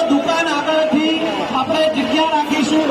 દુકાન આગળથી આપણે જગ્યા રાખીશું.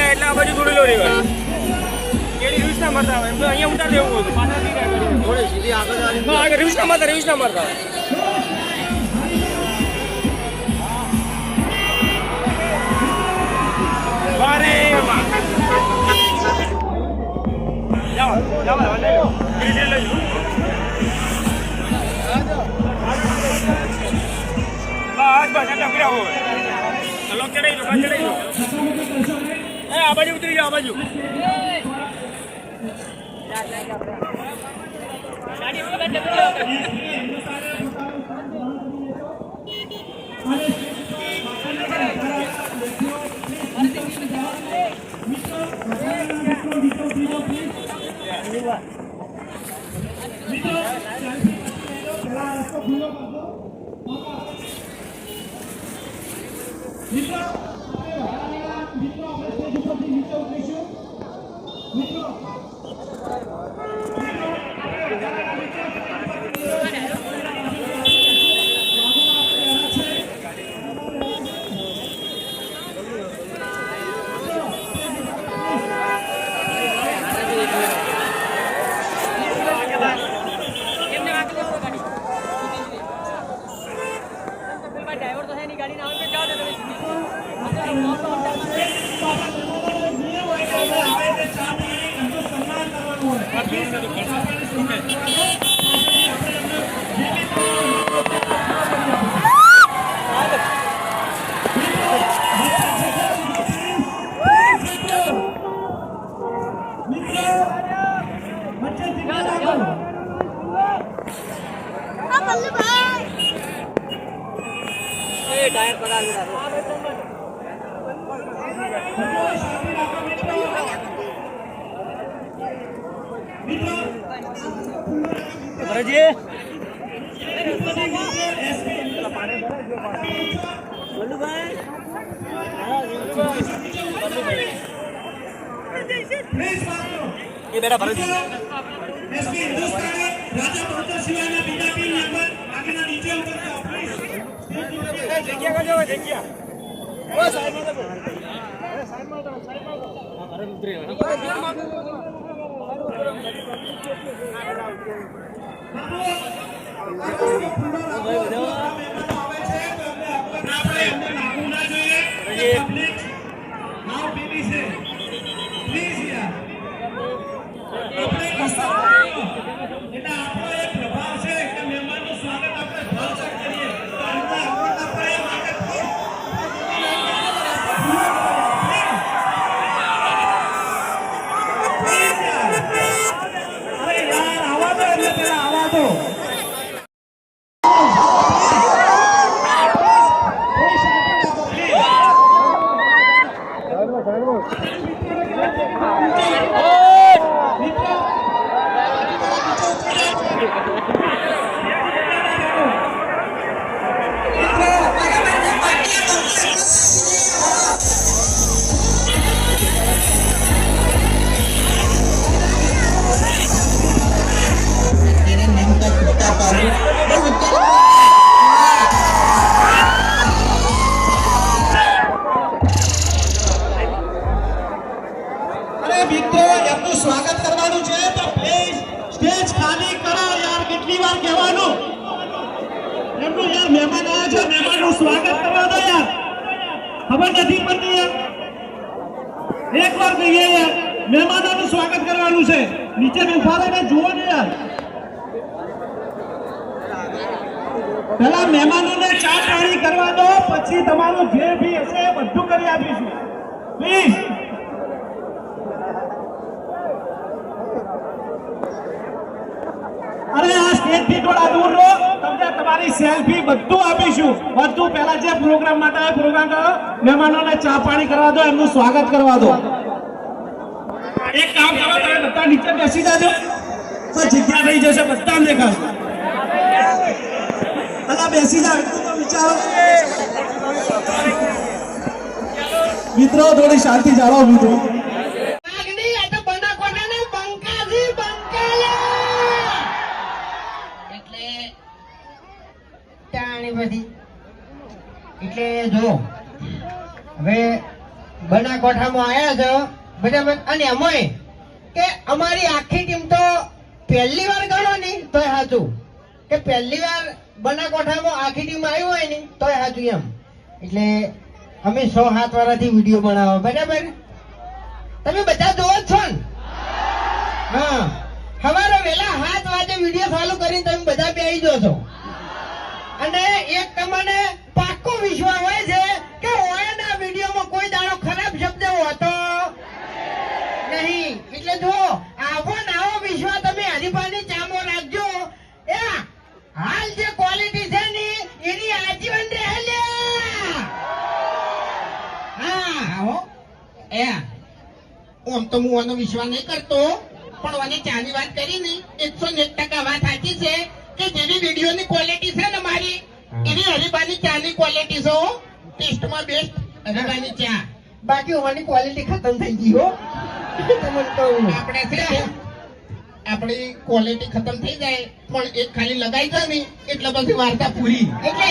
એટલે આ બાજુ થોડી લો રેવા કેડી રિવ્યુઝ ના મારતા એમ તો અહીંયા ઉતાર દેવું હતું પાછા થોડે સીધી આગળ ના આગળ રિવ્યુઝ ના મારતા વારે જાઓ ક્રિકેટ લઈ બસ એટલે ફિરા હોય ચલો ચડાઈ દો આ બાજુ ઉતરી જાઓ આ બાજુ टायर पकड़ ये बेटा भरत जी एसपी हिंदुस्तान राजा प्रताप शिवाना बीजेपी नंबर आगे ना नीचे उतर जाओ प्लीज देखिए का जो देखिए वो साइड में तो अरे साइड में तो अरे उतरे नाउ बेबी से प्लीज यार એટલે આપણો એક પ્રભાવ છે કે મહેમાનનું સ્વાગત આપણે ભાવથી કરીએ તો આપણે એ માટે અરે યાર આવા દો એટલે પેલા આવા દો સ્વાગત કરવાનું છે તો પ્લીઝ સ્ટેજ ખાલી કરો યાર કેટલી વાર કહેવાનું એમનું યાર મહેમાન આવ્યા છે મહેમાનનું સ્વાગત કરવા દો યાર ખબર નથી પડતી યાર એકવાર કહીએ યાર મહેમાનોનું સ્વાગત કરવાનું છે નીચે ઉભા રહીને જુઓ ને યાર પહેલા મહેમાનોને ચા પાણી કરવા દો પછી તમારું જે બી હશે બધું કરી આપીશું પ્લીઝ અરે આ સ્ટેજ થી થોડા દૂર રહો તમને તમારી સેલ્ફી બધું આપીશું બધું પહેલા જે પ્રોગ્રામ માટે પ્રોગ્રામ કરો મહેમાનોને ચા પાણી કરવા દો એમનું સ્વાગત કરવા દો એક કામ કરો, તમે બધા નીચે બેસી જાજો તો જગ્યા થઈ જશે, બધા દેખાશે. બધા બેસી જાવ એટલું તો વિચારો. મિત્રો થોડી શાંતિ જાળવો મિત્રો. નાગની આ તો બનાકોટાને બંકાજી બંકાલા. એટલે તાણી બધી એટલે જો હવે બનાકોઠામાં આયા છો બરાબર, અને અમોય કે અમારી આખી ટીમ તો પહેલી વાર ગણો ને તોય સાચું, કે પહેલી વાર બનાકોઠામાં આખી ટીમ આવી હોય ને તોય સાચું એમ. એટલે અમે 6-7 વર્ષથી વિડીયો બનાવો બરાબર, તમે બધા જોવો જ છો ને? હા, સવારે વહેલા 7 વાગે વિડીયો ચાલુ કરીને તમે બધા બેસી જો છો, અને એક તમને પાક્કો વિશ્વાસ હોય છે કે ઓયના વિડીયોમાં કોઈ દાડો ખરાબ શબ્દ હોતો નહીં. એટલે જો આવો ને આવો વિશ્વાસ તમે હરીફાની ચામો રાખજો. એ હાલ જે ક્વોલિટી છે ને એની આજીવન રહે લે. હા આવો એ ઓમ તો હું આનો વિશ્વાસ નહીં કરતો, પણ મને ચાની વાત કરી ને 101% વાત સાચી છે કે જેવી વિડીયોની ક્વોલિટી છે ને મારી એની હરીબાની ચાની ક્વોલિટી છે. ટેસ્ટમાં બેસ્ટ હરીબાની ચા. બાકી ઓની ક્વોલિટી ખતમ થઈ ગઈ હો. તમને કહું આપણે છે આપણી ક્વોલિટી ખતમ થઈ જાય પણ એક ખાલી લગાઈ જાય ને એટલે બધી વાર્તા પૂરી. એટલે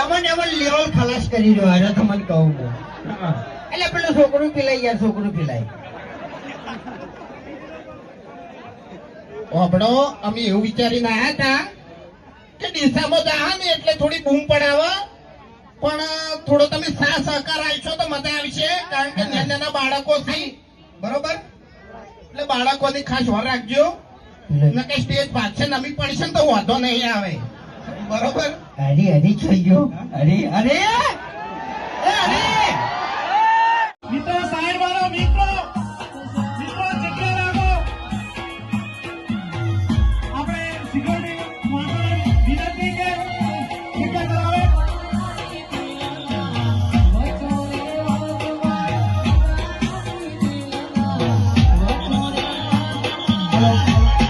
એમાં લેવલ ખલાસ કરી રહ્યો હારે તમને કહું છું. એટલે પેલું છોકરું પીલાય યાર, છોકરું પીલાય. આપણો અમે એવું વિચારીને આવ્યા હતા કે ડીસામાં જા ને એટલે થોડી બૂમ પડાવે, પણ થોડો તમે સાથ સહકાર આપશો તો મજા આવશે, કારણ કે નાના બાળકો છે બરોબર, એટલે બાળકોની ખાસ વાર રાખજો. નકે સ્ટેજ પાછળ નમી પડશે તો વાંધો નહીં આવે બરોબર. હરી હરી થઈ ગયો. હરી અરે મિત્રો સાઈડ વાળો મિત્રો મિત્રો જગ્યા રાખો. આપણે સિક્યુરિટી માણસોને વિનંતી કે જગ્યા કરાવે.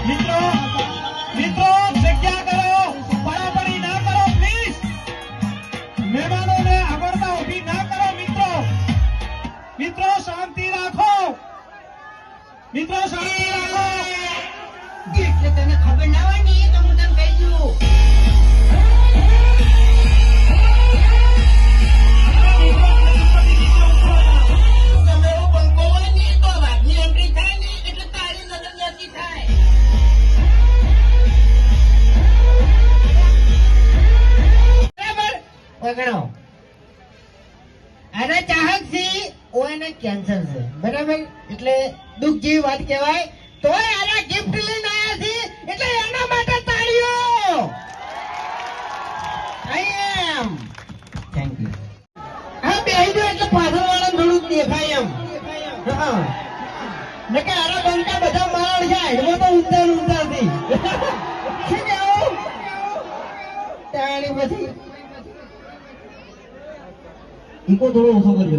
મિત્રો મિત્રો જગ્યા કરો, પડાપડી ના કરો પ્લીઝ. મહેમાનોને આગળતા ઊભી ના કરો મિત્રો. મિત્રો શાંતિ રાખો, મિત્રો શાંતિ રાખો. એટલે તને ખબર ના હોય ને એ તો હું તને કહી દઉં. તમે એવું બંકો હોય ને તો વાતની એન્ટ્રી થાય ને એટલે તારી નજર નક્કી થાય. બરાબર ઓગણો આના ચાહક છે ઓને કેન્સર છે બરાબર, એટલે દુઃખ જેવી વાત કહેવાય. તોય આના ગિફ્ટ લઈને આવ્યા છે એટલે એના માટે તાળીઓ. આઈ એમ થેન્ક યુ. હા બેહી દો એટલે પાછળ વાળા થોડું દેખાય એમ. હા નકે આરા બંકા બધા મારણ છે, હેડમાં તો ઊંધા ઊંધા થી શું કેવું તાળી પછી ઈકો થોડો ઓછો કરજો.